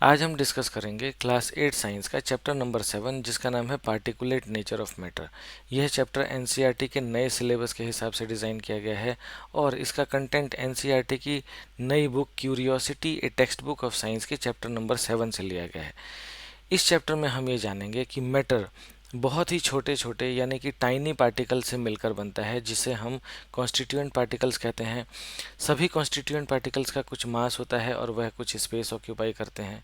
आज हम डिस्कस करेंगे क्लास 8 साइंस का चैप्टर नंबर 7 जिसका नाम है पार्टिकुलेट नेचर ऑफ मैटर। यह चैप्टर एनसीईआरटी के नए सिलेबस के हिसाब से डिज़ाइन किया गया है और इसका कंटेंट एनसीईआरटी की नई book curiosity A text book of science के चैप्टर नंबर 7 से लिया गया है। इस चैप्टर में हम ये जानेंगे कि मैटर बहुत ही छोटे छोटे यानी कि टाइनी पार्टिकल से मिलकर बनता है जिसे हम कॉन्स्टिट्यूएंट पार्टिकल्स कहते हैं। सभी कॉन्स्टिट्यूएंट पार्टिकल्स का कुछ मास होता है और वह कुछ स्पेस ऑक्यूपाई करते हैं।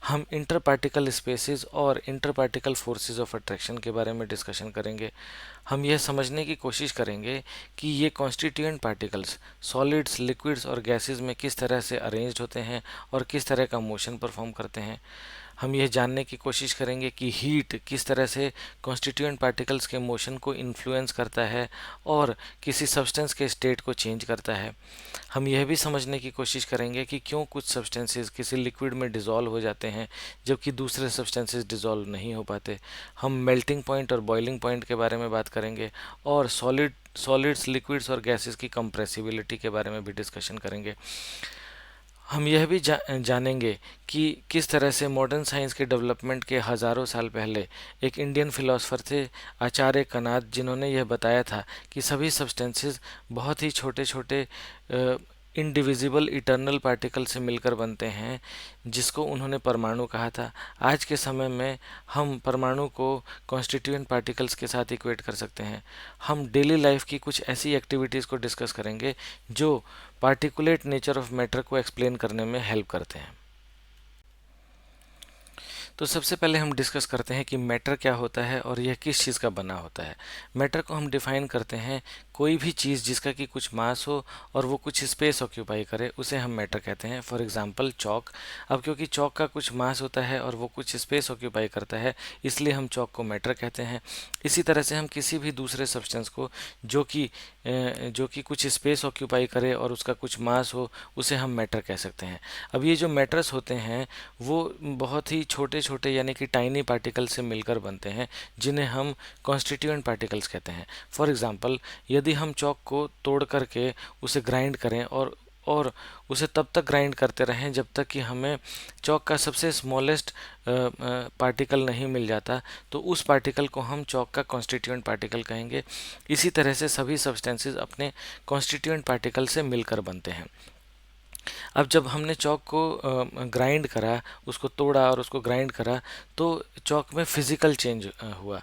हम इंटर पार्टिकल स्पेसेस और inter particle forces of attraction के बारे में डिस्कशन करेंगे। हम यह समझने की कोशिश करेंगे कि ये कॉन्स्टिट्यूएंट पार्टिकल्स सॉलिड्स, लिक्विड्स और गैसेस में किस तरह से अरेंज्ड होते हैं और किस तरह का मोशन परफॉर्म करते हैं। हम यह जानने की कोशिश करेंगे कि हीट किस तरह से कॉन्स्टिट्यूएंट पार्टिकल्स के मोशन को इन्फ्लुएंस करता है और किसी सब्सटेंस के स्टेट को चेंज करता है। हम यह भी समझने की कोशिश करेंगे कि क्यों कुछ सब्सटेंसेस किसी लिक्विड में डिज़ोल्व हो जाते हैं जबकि दूसरे सब्सटेंसेस डिज़ोल्व नहीं हो पाते। हम मेल्टिंग पॉइंट और बॉइलिंग पॉइंट के बारे में बात करेंगे और सॉलिड्स, लिक्विड्स और गैसेस की कंप्रेसिबिलिटी के बारे में भी डिस्कशन करेंगे। हम यह भी जानेंगे कि किस तरह से मॉडर्न साइंस के डेवलपमेंट के हज़ारों साल पहले एक इंडियन फिलोसोफर थे आचार्य कनाद, जिन्होंने यह बताया था कि सभी सब्सटेंसेस बहुत ही छोटे छोटे इनडिविजिबल इटर्नल पार्टिकल से मिलकर बनते हैं, जिसको उन्होंने परमाणु कहा था। आज के समय में हम परमाणु को कॉन्स्टिट्यूएंट पार्टिकल्स के साथ इक्वेट कर सकते हैं। हम डेली लाइफ की कुछ ऐसी एक्टिविटीज़ को डिस्कस करेंगे जो पार्टिकुलेट नेचर ऑफ मैटर को एक्सप्लेन करने में हेल्प करते हैं। तो सबसे पहले हम डिस्कस करते हैं कि मैटर क्या होता है और यह किस चीज़ का बना होता है। मैटर को हम डिफाइन करते हैं कोई भी चीज़ जिसका कि कुछ मास हो और वो कुछ स्पेस ऑक्यूपाई करे, उसे हम मैटर कहते हैं। फॉर एग्जांपल चौक। अब क्योंकि चौक का कुछ मास होता है और वो कुछ स्पेस ऑक्यूपाई करता है, इसलिए हम चौक को मैटर कहते हैं। इसी तरह से हम किसी भी दूसरे सब्सटेंस को जो कि कुछ स्पेस ऑक्यूपाई करे और उसका कुछ मास हो, उसे हम मैटर कह सकते हैं। अब ये जो मैटर्स होते हैं वो बहुत ही छोटे छोटे यानी कि टाइनी पार्टिकल से मिलकर बनते हैं, जिन्हें हम कॉन्स्टिट्यूएंट पार्टिकल्स कहते हैं। फॉर एग्जांपल, यदि हम चॉक को तोड़ करके उसे ग्राइंड करें और उसे तब तक ग्राइंड करते रहें जब तक कि हमें चॉक का सबसे स्मॉलेस्ट पार्टिकल नहीं मिल जाता, तो उस पार्टिकल को हम चॉक का कॉन्स्टिट्यूएंट पार्टिकल कहेंगे। इसी तरह से सभी सब्सटेंसेस अपने कॉन्स्टिट्यूएंट पार्टिकल से मिलकर बनते हैं। अब जब हमने चॉक को ग्राइंड करा, उसको तोड़ा और उसको ग्राइंड करा, तो चॉक में फिजिकल चेंज हुआ।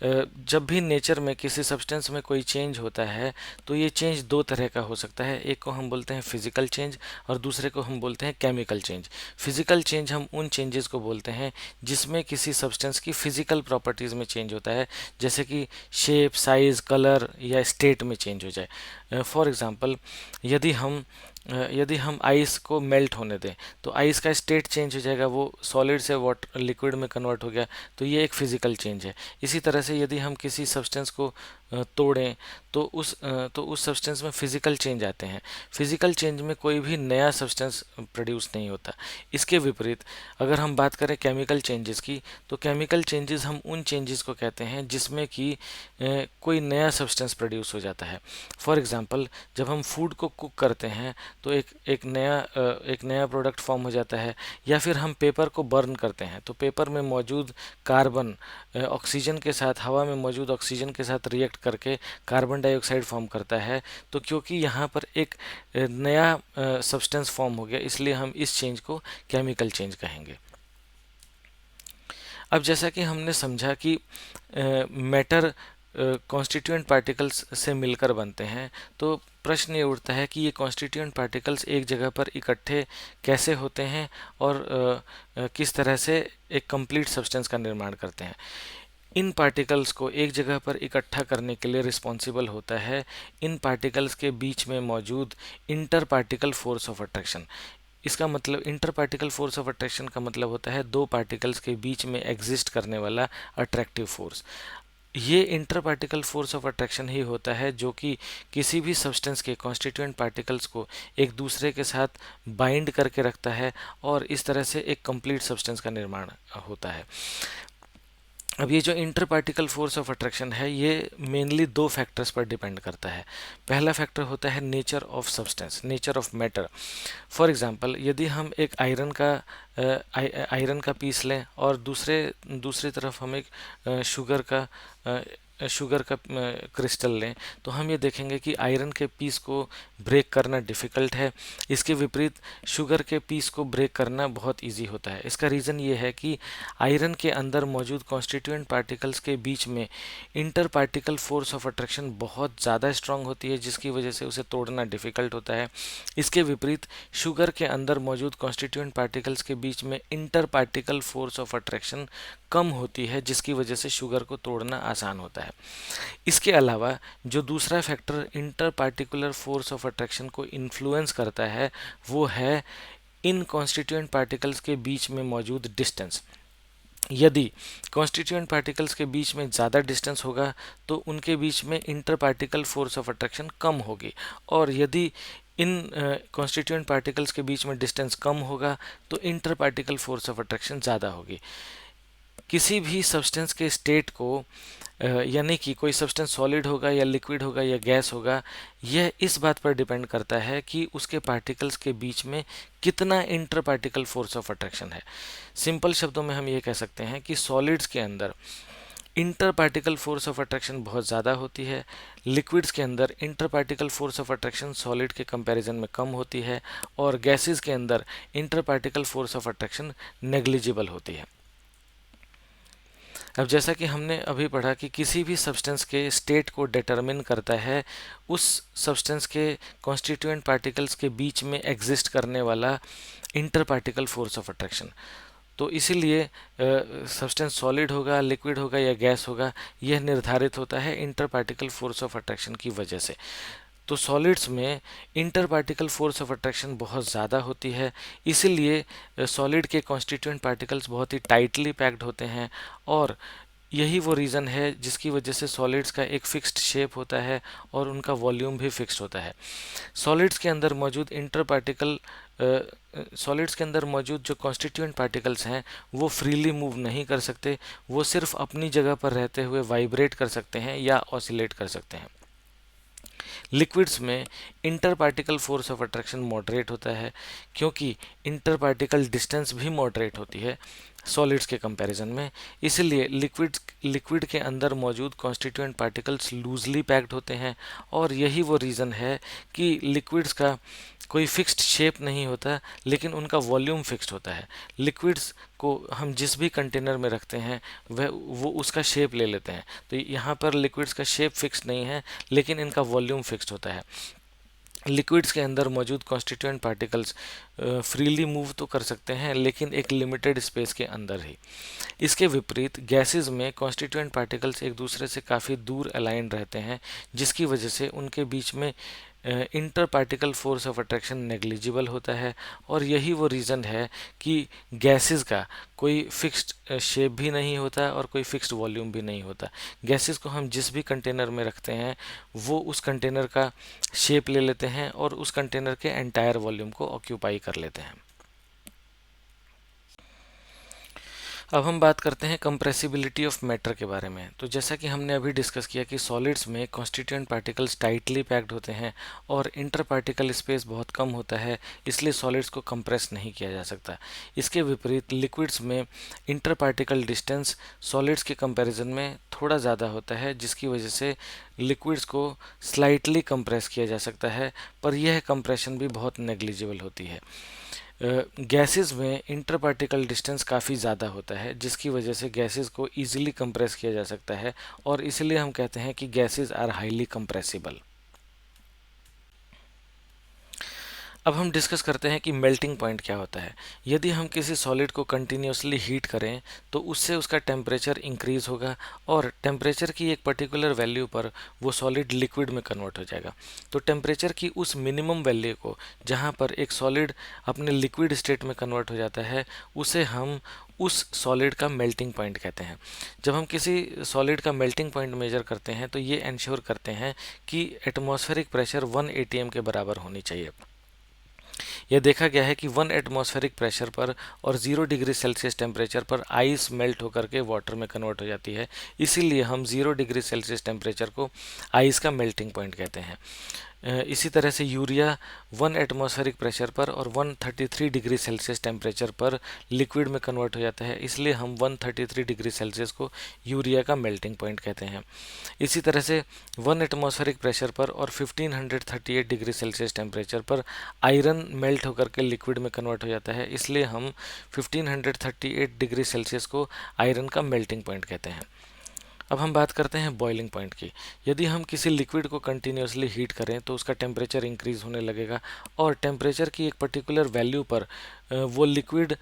जब भी नेचर में किसी सब्सटेंस में कोई चेंज होता है तो ये चेंज दो तरह का हो सकता है। एक को हम बोलते हैं फिजिकल चेंज और दूसरे को हम बोलते हैं केमिकल चेंज। फिजिकल चेंज हम उन चेंजेस को बोलते हैं जिसमें किसी सब्सटेंस की फिजिकल प्रॉपर्टीज़ में चेंज होता है, जैसे कि शेप, साइज, कलर या स्टेट में चेंज हो जाए। फॉर एग्जांपल, यदि हम आइस को मेल्ट होने दें तो आइस का स्टेट चेंज हो जाएगा, वो सॉलिड से वाटर लिक्विड में कन्वर्ट हो गया, तो ये एक फिजिकल चेंज है। इसी तरह से यदि हम किसी सब्सटेंस को तोड़ें तो उस सब्सटेंस में फिजिकल चेंज आते हैं। फिजिकल चेंज में कोई भी नया सब्सटेंस प्रोड्यूस नहीं होता। इसके विपरीत अगर हम बात करें केमिकल चेंजेस की, तो केमिकल चेंजेस हम उन चेंजेस को कहते हैं जिसमें कि कोई नया सब्सटेंस प्रोड्यूस हो जाता है। फॉर एग्जांपल, जब हम फूड को कुक करते हैं तो एक नया प्रोडक्ट फॉर्म हो जाता है। या फिर हम पेपर को बर्न करते हैं तो पेपर में मौजूद कार्बन ऑक्सीजन के साथ, हवा में मौजूद ऑक्सीजन के साथ रिएक्ट करके कार्बन डाइऑक्साइड फॉर्म करता है। तो क्योंकि यहाँ पर एक नया सब्सटेंस फॉर्म हो गया, इसलिए हम इस चेंज को केमिकल चेंज कहेंगे। अब जैसा कि हमने समझा कि मैटर कॉन्स्टिट्यूएंट पार्टिकल्स से मिलकर बनते हैं, तो प्रश्न ये उठता है कि ये कॉन्स्टिट्यूएंट पार्टिकल्स एक जगह पर इकट्ठे कैसे होते हैं और किस तरह से एक कंप्लीट सब्सटेंस का निर्माण करते हैं। इन पार्टिकल्स को एक जगह पर इकट्ठा करने के लिए रिस्पॉन्सिबल होता है इन पार्टिकल्स के बीच में मौजूद inter particle force of attraction. इसका मतलब, inter particle force of attraction का मतलब होता है दो पार्टिकल्स के बीच में एग्जिस्ट करने वाला अट्रैक्टिव फोर्स। ये interparticle force of attraction ही होता है जो कि किसी भी सब्सटेंस के कॉन्स्टिट्यूएंट पार्टिकल्स को एक दूसरे के साथ बाइंड करके रखता है और इस तरह से एक कंप्लीट सब्सटेंस का निर्माण होता है। अब ये जो inter particle force of attraction है, ये मेनली दो फैक्टर्स पर डिपेंड करता है। पहला फैक्टर होता है nature of substance, nature of matter. For example, यदि हम एक आयरन का पीस लें और दूसरी तरफ हम एक शुगर का क्रिस्टल लें, तो हम ये देखेंगे कि आयरन के पीस को ब्रेक करना डिफ़िकल्ट है। इसके विपरीत शुगर के पीस को ब्रेक करना बहुत इजी होता है। इसका रीज़न ये है कि आयरन के अंदर मौजूद कॉन्स्टिट्यूएंट पार्टिकल्स के बीच में interparticle force of attraction बहुत ज़्यादा स्ट्रांग होती है, जिसकी वजह से उसे तोड़ना डिफ़िकल्ट होता है। इसके विपरीत शुगर के अंदर मौजूद कॉन्स्टिट्यूएंट पार्टिकल्स के बीच में interparticle force of attraction कम होती है, जिसकी वजह से शुगर को तोड़ना आसान होता है। इसके अलावा जो दूसरा factor inter particular force of attraction को इन्फ्लुएंस करता है, वो है इन कॉन्स्टिट्यूएंट पार्टिकल्स के बीच में मौजूद डिस्टेंस। यदि कॉन्स्टिट्यूएंट पार्टिकल्स के बीच में ज़्यादा डिस्टेंस होगा तो उनके बीच में interparticle force of attraction कम होगी, और यदि इन कॉन्स्टिट्यूएंट पार्टिकल्स के बीच में डिस्टेंस कम होगा तो inter particle force of attraction ज़्यादा होगी। किसी भी सब्सटेंस के स्टेट को यानी कि कोई सब्सटेंस सॉलिड होगा या लिक्विड होगा या गैस होगा, यह इस बात पर डिपेंड करता है कि उसके पार्टिकल्स के बीच में कितना inter particle force of attraction है। सिंपल शब्दों में हम ये कह सकते हैं कि सॉलिड्स के अंदर inter particle force of attraction बहुत ज़्यादा होती है, लिक्विड्स के अंदर inter particle force of attraction solid के कंपैरिजन में कम होती है, और गैसेस के अंदर inter particle force of attraction negligible होती है। अब जैसा कि हमने अभी पढ़ा कि किसी भी सब्सटेंस के स्टेट को डिटरमिन करता है उस सब्सटेंस के कॉन्स्टिट्यूएंट पार्टिकल्स के बीच में एग्जिस्ट करने वाला inter particle force of attraction. तो इसीलिए सब्सटेंस सॉलिड होगा, लिक्विड होगा या गैस होगा, यह निर्धारित होता है inter particle force of attraction की वजह से। तो सॉलिड्स में interparticle force of attraction बहुत ज़्यादा होती है, इसीलिए सॉलिड के कॉन्स्टिट्यूएंट पार्टिकल्स बहुत ही टाइटली पैक्ड होते हैं, और यही वो रीज़न है जिसकी वजह से सॉलिड्स का एक फिक्स्ड शेप होता है और उनका वॉल्यूम भी फिक्स्ड होता है। सॉलिड्स के अंदर मौजूद इंटर पार्टिकल सॉलिड्स के अंदर मौजूद जो कॉन्स्टिट्यूएंट पार्टिकल्स हैं वो फ्रीली मूव नहीं कर सकते, वो सिर्फ अपनी जगह पर रहते हुए वाइब्रेट कर सकते हैं या ऑसिलेट कर सकते हैं। लिक्विड्स में interparticle force of attraction moderate होता है, क्योंकि इंटर पार्टिकल डिस्टेंस भी मॉडरेट होती है सॉलिड्स के कंपैरिजन में। इसलिए लिक्विड के अंदर मौजूद कॉन्स्टिट्यूएंट पार्टिकल्स लूजली पैक्ड होते हैं, और यही वो रीज़न है कि लिक्विड्स का कोई फिक्स्ड शेप नहीं होता, लेकिन उनका वॉल्यूम फिक्स्ड होता है। लिक्विड्स को हम जिस भी कंटेनर में रखते हैं वो उसका शेप ले लेते हैं, तो यहाँ पर लिक्विड्स का शेप फिक्स्ड नहीं है, लेकिन इनका वॉल्यूम फिक्स्ड होता है। लिक्विड्स के अंदर मौजूद कॉन्स्टिट्यूएंट पार्टिकल्स फ्रीली मूव तो कर सकते हैं, लेकिन एक लिमिटेड स्पेस के अंदर ही। इसके विपरीत गैसेस में कॉन्स्टिट्यूएंट पार्टिकल्स एक दूसरे से काफ़ी दूर अलाइन रहते हैं, जिसकी वजह से उनके बीच में interparticle force of attraction negligible होता है, और यही वो रीज़न है कि गैसेस का कोई फिक्स्ड शेप भी नहीं होता और कोई फिक्स्ड वॉल्यूम भी नहीं होता। गैसेस को हम जिस भी कंटेनर में रखते हैं वो उस कंटेनर का शेप ले लेते हैं और उस कंटेनर के एंटायर वॉल्यूम को ऑक्यूपाई कर लेते हैं। अब हम बात करते हैं कंप्रेसिबिलिटी ऑफ मैटर के बारे में। तो जैसा कि हमने अभी डिस्कस किया कि सॉलिड्स में कॉन्स्टिट्यूएंट पार्टिकल्स टाइटली पैक्ड होते हैं और इंटर पार्टिकल स्पेस बहुत कम होता है, इसलिए सॉलिड्स को कंप्रेस नहीं किया जा सकता। इसके विपरीत लिक्विड्स में इंटर पार्टिकल डिस्टेंस सॉलिड्स के कंपैरिजन में थोड़ा ज़्यादा होता है, जिसकी वजह से लिक्विड्स को स्लाइटली कंप्रेस किया जा सकता है, पर यह कंप्रेशन भी बहुत नेग्लिजिबल होती है। गैसेस में इंटर पार्टिकल डिस्टेंस काफ़ी ज़्यादा होता है, जिसकी वजह से गैसेस को ईजिली कंप्रेस किया जा सकता है, और इसलिए हम कहते हैं कि गैसेस आर हाईली कंप्रेसिबल। अब हम डिस्कस करते हैं कि मेल्टिंग पॉइंट क्या होता है। यदि हम किसी सॉलिड को कंटिन्यूसली हीट करें तो उससे उसका टेम्परेचर इंक्रीज़ होगा, और टेम्परेचर की एक पर्टिकुलर वैल्यू पर वो सॉलिड लिक्विड में कन्वर्ट हो जाएगा। तो टेम्परेचर की उस मिनिमम वैल्यू को जहाँ पर एक सॉलिड अपने लिक्विड स्टेट में कन्वर्ट हो जाता है, उसे हम उस सॉलिड का मेल्टिंग पॉइंट कहते हैं। जब हम किसी सॉलिड का मेल्टिंग पॉइंट मेजर करते हैं तो ये इंश्योर करते हैं कि एटमॉस्फेरिक प्रेशर 1 atm के बराबर होनी चाहिए। यह देखा गया है कि 1 एटमॉस्फेरिक प्रेशर पर और 0 डिग्री सेल्सियस टेम्परेचर पर आइस मेल्ट होकर के वाटर में कन्वर्ट हो जाती है। इसीलिए हम 0 डिग्री सेल्सियस टेम्परेचर को आइस का मेल्टिंग पॉइंट कहते हैं। इसी तरह से यूरिया 1 एटमॉस्फेरिक प्रेशर पर और 133 डिग्री सेल्सियस टेम्परेचर पर लिक्विड में कन्वर्ट हो जाता है। इसलिए हम 133 डिग्री सेल्सियस को यूरिया का मेल्टिंग पॉइंट कहते हैं। इसी तरह से 1 एटमॉस्फेरिक प्रेशर पर और 1538 डिग्री सेल्सियस टेम्परेचर पर आयरन मेल्ट होकर के लिक्विड में कन्वर्ट हो जाता है। इसलिए हम 1538 डिग्री सेल्सियस को आयरन का मेल्टिंग पॉइंट कहते हैं। अब हम बात करते हैं बॉइलिंग पॉइंट की। यदि हम किसी लिक्विड को कंटिन्यूसली हीट करें तो उसका टेम्परेचर इंक्रीज होने लगेगा और टेम्परेचर की एक पर्टिकुलर वैल्यू पर वो लिक्विड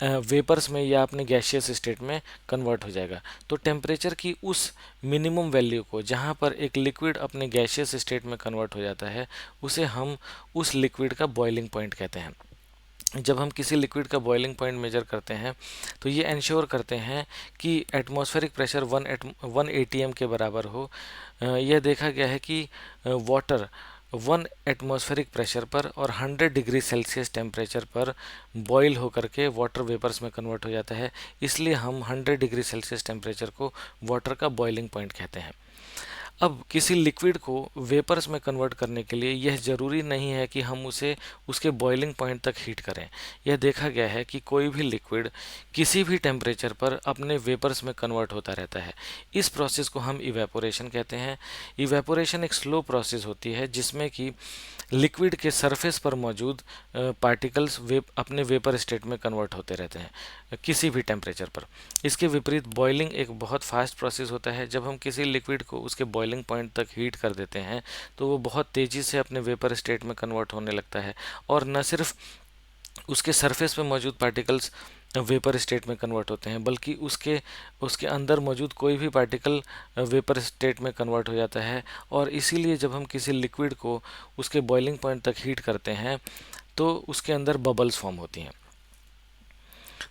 वेपर्स में या अपने गैशियस स्टेट में कन्वर्ट हो जाएगा। तो टेम्परेचर की उस मिनिमम वैल्यू को जहाँ पर एक लिक्विड अपने गैशियस स्टेट में कन्वर्ट हो जाता है, उसे हम उस लिक्विड का बॉइलिंग पॉइंट कहते हैं। जब हम किसी लिक्विड का बॉइलिंग पॉइंट मेजर करते हैं तो ये इंश्योर करते हैं कि एटमॉस्फेरिक प्रेशर 1 ATM के बराबर हो। यह देखा गया है कि वाटर 1 एटमॉस्फेरिक प्रेशर पर और 100 डिग्री सेल्सियस टेम्परेचर पर बॉईल होकर के वाटर वेपर्स में कन्वर्ट हो जाता है। इसलिए हम 100 डिग्री सेल्सियस टेम्परेचर को वाटर का बॉइलिंग पॉइंट कहते हैं। अब किसी लिक्विड को वेपर्स में कन्वर्ट करने के लिए यह ज़रूरी नहीं है कि हम उसे उसके बॉइलिंग पॉइंट तक हीट करें। यह देखा गया है कि कोई भी लिक्विड किसी भी टेम्परेचर पर अपने वेपर्स में कन्वर्ट होता रहता है। इस प्रोसेस को हम इवेपोरेशन कहते हैं। इवेपोरेशन एक स्लो प्रोसेस होती है जिसमें कि लिक्विड के सरफेस पर मौजूद पार्टिकल्स अपने वेपर स्टेट में कन्वर्ट होते रहते हैं किसी भी टेम्परेचर पर। इसके विपरीत बॉइलिंग एक बहुत फास्ट प्रोसेस होता है। जब हम किसी लिक्विड को उसके बॉइलिंग पॉइंट तक हीट कर देते हैं तो वो बहुत तेज़ी से अपने वेपर स्टेट में कन्वर्ट होने लगता है और न सिर्फ उसके सरफेस पे मौजूद पार्टिकल्स वेपर स्टेट में कन्वर्ट होते हैं, बल्कि उसके उसके अंदर मौजूद कोई भी पार्टिकल वेपर स्टेट में कन्वर्ट हो जाता है। और इसीलिए जब हम किसी लिक्विड को उसके बॉइलिंग पॉइंट तक हीट करते हैं तो उसके अंदर बबल्स फॉर्म होती हैं।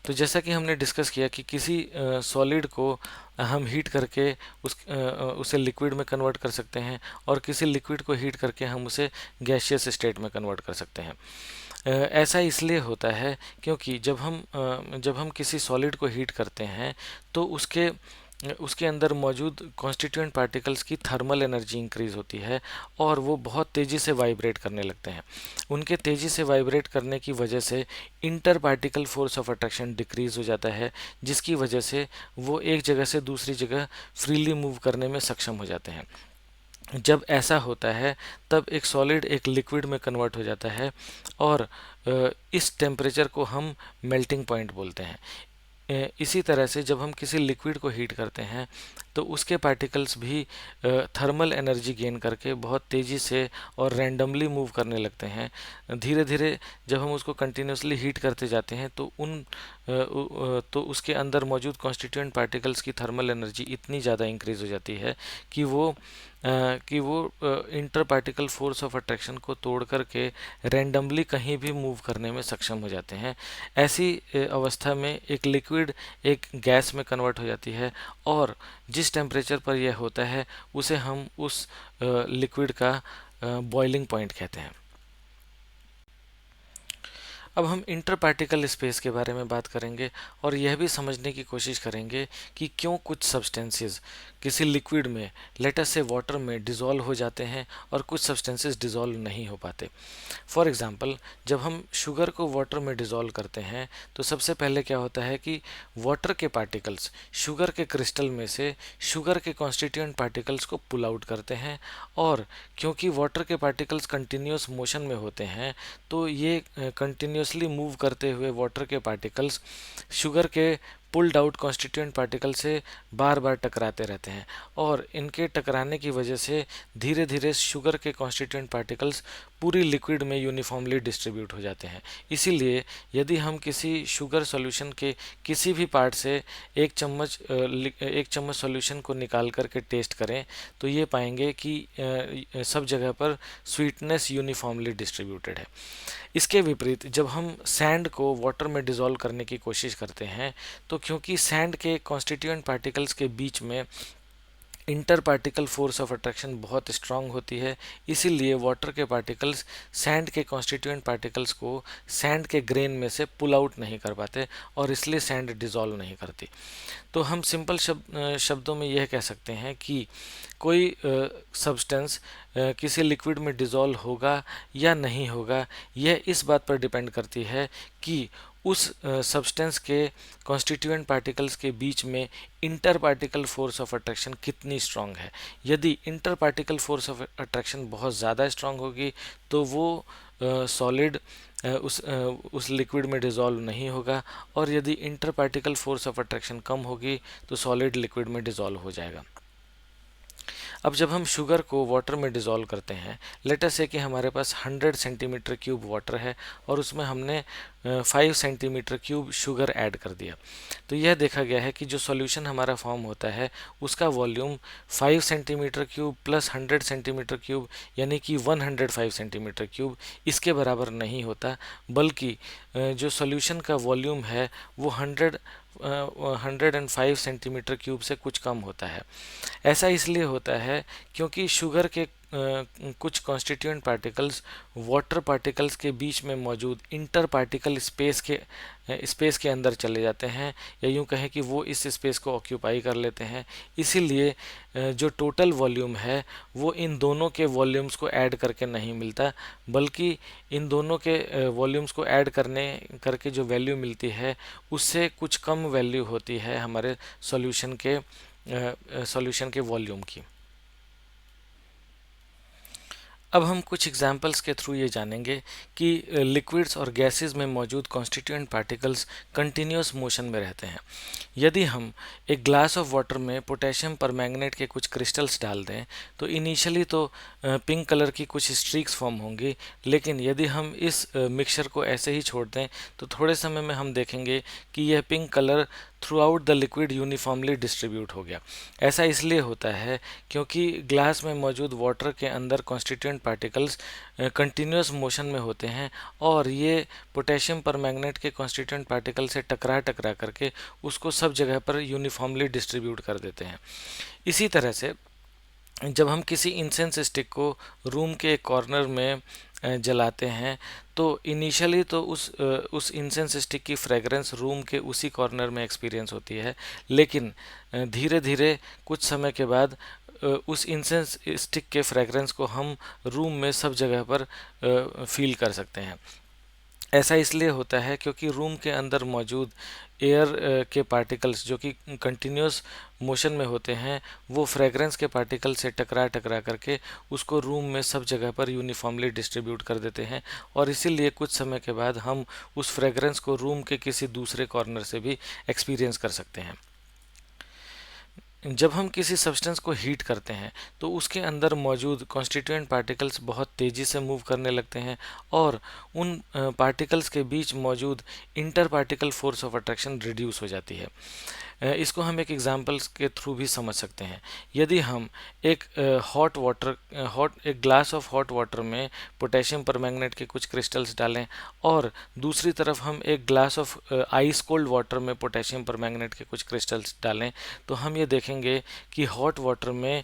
तो जैसा कि हमने डिस्कस किया कि किसी सॉलिड को हम हीट करके उसे लिक्विड में कन्वर्ट कर सकते हैं और किसी लिक्विड को हीट करके हम उसे गैशियस स्टेट में कन्वर्ट कर सकते हैं। ऐसा इसलिए होता है क्योंकि जब हम किसी सॉलिड को हीट करते हैं तो उसके उसके अंदर मौजूद कॉन्स्टिट्यूएंट पार्टिकल्स की थर्मल एनर्जी इंक्रीज होती है और वो बहुत तेज़ी से वाइब्रेट करने लगते हैं। उनके तेज़ी से वाइब्रेट करने की वजह से inter particle force of attraction decrease हो जाता है, जिसकी वजह से वो एक जगह से दूसरी जगह फ्रीली मूव करने में सक्षम हो जाते हैं। जब ऐसा होता है तब एक सॉलिड एक लिक्विड में कन्वर्ट हो जाता है और इस टेम्परेचर को हम मेल्टिंग पॉइंट बोलते हैं। इसी तरह से जब हम किसी लिक्विड को हीट करते हैं तो उसके पार्टिकल्स भी थर्मल एनर्जी गेन करके बहुत तेज़ी से और रैंडमली मूव करने लगते हैं। धीरे धीरे जब हम उसको कंटिन्यूसली हीट करते जाते हैं तो तो उसके अंदर मौजूद कॉन्स्टिट्यूएंट पार्टिकल्स की थर्मल एनर्जी इतनी ज़्यादा इंक्रीज हो जाती है कि वो inter particle force of attraction को तोड़ करके रैंडमली कहीं भी मूव करने में सक्षम हो जाते हैं। ऐसी अवस्था में एक लिक्विड एक गैस में कन्वर्ट हो जाती है और जिस टेम्परेचर पर यह होता है उसे हम उस लिक्विड का बॉइलिंग पॉइंट कहते हैं। अब हम इंटर पार्टिकल स्पेस के बारे में बात करेंगे और यह भी समझने की कोशिश करेंगे कि क्यों कुछ सब्सटेंसेस किसी लिक्विड में, लेट अस से वाटर में डिज़ोल्व हो जाते हैं और कुछ सब्सटेंसेस डिज़ोल्व नहीं हो पाते। फॉर एग्जांपल, जब हम शुगर को वाटर में डिज़ोल्व करते हैं तो सबसे पहले क्या होता है कि वाटर के पार्टिकल्स शुगर के क्रिस्टल में से शुगर के कॉन्स्टिट्यूएंट पार्टिकल्स को पुल आउट करते हैं और क्योंकि वाटर के पार्टिकल्स कंटिन्यूस मोशन में होते हैं तो ये कंटिन्यूसली मूव करते हुए वाटर के पार्टिकल्स शुगर के पुल्ड आउट कॉन्स्टिट्यूएंट पार्टिकल से बार बार टकराते रहते हैं और इनके टकराने की वजह से धीरे धीरे शुगर के कॉन्स्टिट्यूएंट पार्टिकल्स पूरी लिक्विड में यूनिफॉर्मली डिस्ट्रीब्यूट हो जाते हैं। इसीलिए यदि हम किसी शुगर सॉल्यूशन के किसी भी पार्ट से एक चम्मच सॉल्यूशन को निकाल करके टेस्ट करें तो ये पाएंगे कि सब जगह पर स्वीटनेस यूनिफॉर्मली डिस्ट्रीब्यूटेड है। इसके विपरीत जब हम सैंड को वाटर में डिज़ोल्व करने की कोशिश करते हैं तो क्योंकि सैंड के कॉन्स्टिट्यूएंट पार्टिकल्स के बीच में interparticle force of attraction बहुत स्ट्रांग होती है, इसीलिए वाटर के पार्टिकल्स सैंड के कॉन्स्टिट्यूएंट पार्टिकल्स को सैंड के ग्रेन में से पुल आउट नहीं कर पाते और इसलिए सैंड डिज़ोल्व नहीं करती। तो हम सिंपल शब्दों में यह कह सकते हैं कि कोई सब्सटेंस किसी लिक्विड में डिज़ोल्व होगा या नहीं होगा, यह इस बात पर डिपेंड करती है कि उस सब्सटेंस के कॉन्स्टिट्यूएंट पार्टिकल्स के बीच में interparticle force of attraction कितनी स्ट्रांग है। यदि interparticle force of attraction बहुत ज़्यादा स्ट्रांग होगी तो वो सॉलिड उस लिक्विड में डिज़ोल्व नहीं होगा, और यदि interparticle force of attraction कम होगी तो सॉलिड लिक्विड में डिज़ोल्व हो जाएगा। अब जब हम शुगर को वाटर में डिज़ोल्व करते हैं, लेट अस से कि हमारे पास 100 सेंटीमीटर क्यूब वाटर है और उसमें हमने 5 सेंटीमीटर क्यूब शुगर ऐड कर दिया, तो यह देखा गया है कि जो सॉल्यूशन हमारा फॉर्म होता है उसका volume 5 centimetre cube plus 100 centimetre cube यानी कि 105 सेंटीमीटर क्यूब इसके बराबर नहीं होता, बल्कि जो सॉल्यूशन का वॉल्यूम है वो 105 सेंटीमीटर क्यूब से कुछ कम होता है। ऐसा इसलिए होता है क्योंकि शुगर के कुछ कॉन्स्टिट्यूएंट पार्टिकल्स वाटर पार्टिकल्स के बीच में मौजूद इंटर पार्टिकल स्पेस के अंदर चले जाते हैं, या यूं कहें कि वो इस स्पेस को ऑक्यूपाई कर लेते हैं। इसीलिए जो टोटल वॉल्यूम है वो इन दोनों के वॉल्यूम्स को ऐड करके नहीं मिलता, बल्कि इन दोनों के वॉल्यूम्स को ऐड करके जो वैल्यू मिलती है उससे कुछ कम वैल्यू होती है हमारे सॉल्यूशन के वॉल्यूम की। अब हम कुछ एग्जाम्पल्स के थ्रू ये जानेंगे कि लिक्विड्स और गैसेस में मौजूद कॉन्स्टिट्यूएंट पार्टिकल्स कंटिन्यूस मोशन में रहते हैं। यदि हम एक ग्लास ऑफ वाटर में पोटेशियम परमैंगनेट के कुछ क्रिस्टल्स डाल दें तो इनिशियली तो पिंक कलर की कुछ स्ट्रीक्स फॉर्म होंगी, लेकिन यदि हम इस मिक्सचर को ऐसे ही छोड़ दें तो थोड़े समय में हम देखेंगे कि यह pink colour through out the liquid uniformly distribute हो गया। ऐसा इसलिए होता है क्योंकि ग्लास में मौजूद वाटर के अंदर कॉन्स्टिट्यूएंट पार्टिकल्स कंटिन्यूस मोशन में होते हैं और ये पोटेशियम परमैंगनेट के कॉन्स्टिट्यूएंट पार्टिकल से टकरा करके उसको सब जगह पर यूनिफॉर्मली डिस्ट्रीब्यूट कर देते हैं। इसी तरह से जब हम किसी इंसेंस स्टिक को रूम के कॉर्नर में जलाते हैं तो इनिशियली तो उस इंसेंस स्टिक की फ्रेगरेंस रूम के उसी कॉर्नर में एक्सपीरियंस होती है, लेकिन धीरे धीरे कुछ समय के बाद उस इंसेंस स्टिक के फ्रेगरेंस को हम रूम में सब जगह पर फील कर सकते हैं। ऐसा इसलिए होता है क्योंकि रूम के अंदर मौजूद एयर के पार्टिकल्स जो कि कंटिन्यूस मोशन में होते हैं वो फ्रेगरेंस के पार्टिकल से टकरा करके उसको रूम में सब जगह पर यूनिफॉर्मली डिस्ट्रीब्यूट कर देते हैं, और इसीलिए कुछ समय के बाद हम उस फ्रेगरेंस को रूम के किसी दूसरे कॉर्नर से भी एक्सपीरियंस कर सकते हैं। जब हम किसी सब्सटेंस को हीट करते हैं तो उसके अंदर मौजूद कॉन्स्टिट्यूएंट पार्टिकल्स बहुत तेज़ी से मूव करने लगते हैं और उन पार्टिकल्स के बीच मौजूद inter particle force of attraction reduce हो जाती है। इसको हम एक एग्जांपल्स के थ्रू भी समझ सकते हैं। यदि हम एक एक ग्लास ऑफ हॉट वाटर में पोटेशियम परमैंगनेट के कुछ क्रिस्टल्स डालें और दूसरी तरफ हम एक glass of ice cold water में पोटेशियम परमैंगनेट के कुछ क्रिस्टल्स डालें तो हम ये देखेंगे कि हॉट वाटर में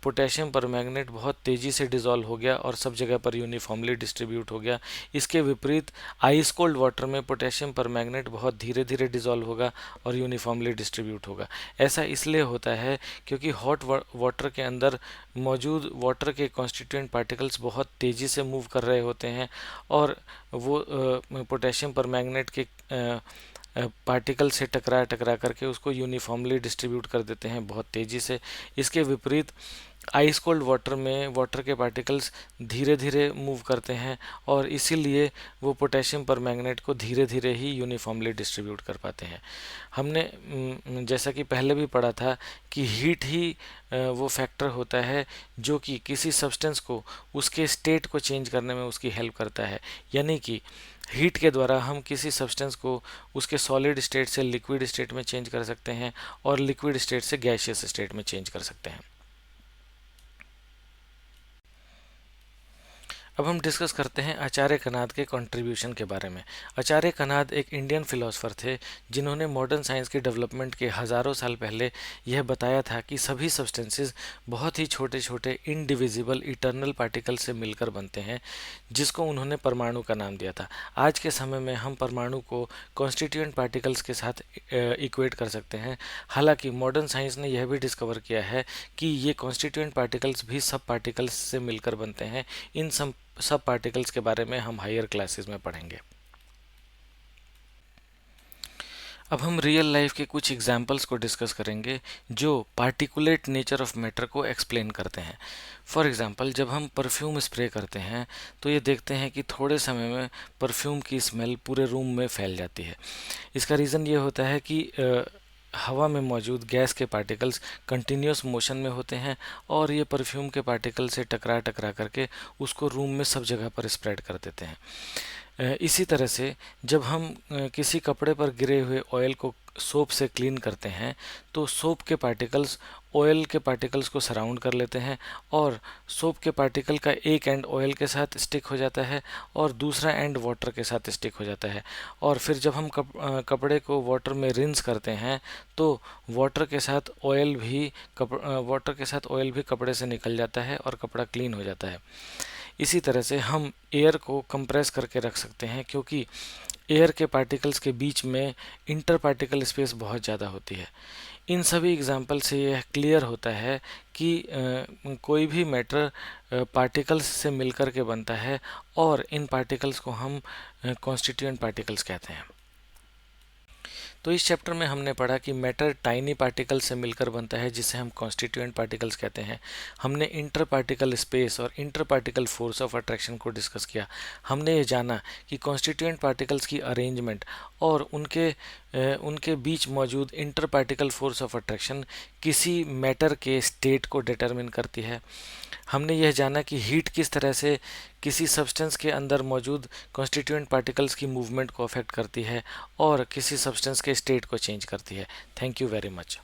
पोटेशियम परमैंगनेट बहुत तेज़ी से डिज़ोल्व हो गया और सब जगह पर यूनिफॉर्मली डिस्ट्रीब्यूट हो गया। इसके विपरीत आइस कोल्ड वाटर में पोटेशियम परमैंगनेट बहुत धीरे धीरे डिज़ोल्व होगा और यूनिफॉर्मली डिस्ट्रीब्यूट होगा। ऐसा इसलिए होता है क्योंकि हॉट वाटर के अंदर मौजूद वाटर के कॉन्स्टिट्यूएंट पार्टिकल्स बहुत तेज़ी से मूव कर रहे होते हैं और वो पोटेशियम परमैंगनेट के पार्टिकल से टकरा करके उसको यूनिफॉर्मली डिस्ट्रीब्यूट कर देते हैं बहुत तेज़ी से। इसके विपरीत आइस कोल्ड वाटर में वाटर के पार्टिकल्स धीरे धीरे मूव करते हैं और इसीलिए वो पोटेशियम परमैंगनेट को धीरे धीरे ही यूनिफॉर्मली डिस्ट्रीब्यूट कर पाते हैं। हमने जैसा कि पहले भी पढ़ा था कि हीट ही वो फैक्टर होता है जो कि किसी सब्सटेंस को उसके स्टेट को चेंज करने में उसकी हेल्प करता है, यानी कि हीट के द्वारा हम किसी सब्सटेंस को उसके सॉलिड स्टेट से लिक्विड स्टेट में चेंज कर सकते हैं और लिक्विड स्टेट से गैसियस स्टेट में चेंज कर सकते हैं। अब हम डिस्कस करते हैं आचार्य कनाद के कंट्रीब्यूशन के बारे में। आचार्य कनाद एक इंडियन फिलोसोफर थे जिन्होंने मॉडर्न साइंस के डेवलपमेंट के हज़ारों साल पहले यह बताया था कि सभी सब्सटेंसेस बहुत ही छोटे छोटे इनडिविजिबल इटर्नल पार्टिकल से मिलकर बनते हैं, जिसको उन्होंने परमाणु का नाम दिया था। आज के समय में हम परमाणु को कॉन्स्टिट्यूएंट पार्टिकल्स के साथ इक्वेट कर सकते हैं। हालांकि मॉडर्न साइंस ने यह भी डिस्कवर किया है कि ये कॉन्स्टिट्यूएंट पार्टिकल्स भी सब पार्टिकल्स से मिलकर बनते हैं। इन सब पार्टिकल्स के बारे में हम हायर क्लासेस में पढ़ेंगे। अब हम रियल लाइफ के कुछ एग्जाम्पल्स को डिस्कस करेंगे जो पार्टिकुलेट नेचर ऑफ मैटर को एक्सप्लेन करते हैं। फॉर एग्जांपल, जब हम परफ्यूम स्प्रे करते हैं तो ये देखते हैं कि थोड़े समय में परफ्यूम की स्मेल पूरे रूम में फैल जाती है। इसका रीज़न ये होता है कि हवा में मौजूद गैस के पार्टिकल्स कंटिन्यूस मोशन में होते हैं और ये परफ्यूम के पार्टिकल से टकरा टकरा करके उसको रूम में सब जगह पर स्प्रेड कर देते हैं। इसी तरह से जब हम किसी कपड़े पर गिरे हुए ऑयल को सोप से क्लीन करते हैं तो सोप के पार्टिकल्स ऑयल के पार्टिकल्स को सराउंड कर लेते हैं और सोप के पार्टिकल का एक एंड ऑयल के साथ स्टिक हो जाता है और दूसरा एंड वाटर के साथ स्टिक हो जाता है। और फिर जब हम कपड़े को वाटर में रिंस करते हैं तो वाटर के साथ ऑयल भी कपड़े से निकल जाता है और कपड़ा क्लीन हो जाता है। इसी तरह से हम एयर को कंप्रेस करके रख सकते हैं क्योंकि एयर के पार्टिकल्स के बीच में इंटर पार्टिकल स्पेस बहुत ज़्यादा होती है। इन सभी एग्जाम्पल से यह क्लियर होता है कि कोई भी मैटर पार्टिकल्स से मिलकर के बनता है और इन पार्टिकल्स को हम कॉन्स्टिट्यूएंट पार्टिकल्स कहते हैं। तो इस चैप्टर में हमने पढ़ा कि मैटर टाइनी पार्टिकल से मिलकर बनता है जिसे हम कॉन्स्टिट्यूएंट पार्टिकल्स कहते हैं। हमने इंटर पार्टिकल स्पेस और inter particle force of attraction को डिस्कस किया। हमने ये जाना कि कॉन्स्टिट्यूएंट पार्टिकल्स की अरेंजमेंट और उनके बीच मौजूद inter particle force of attraction किसी मैटर के स्टेट को डिटरमिन करती है। हमने यह जाना कि हीट किस तरह से किसी सब्सटेंस के अंदर मौजूद कॉन्स्टिट्यूएंट पार्टिकल्स की मूवमेंट को अफेक्ट करती है और किसी सब्सटेंस के स्टेट को चेंज करती है। Thank you very much.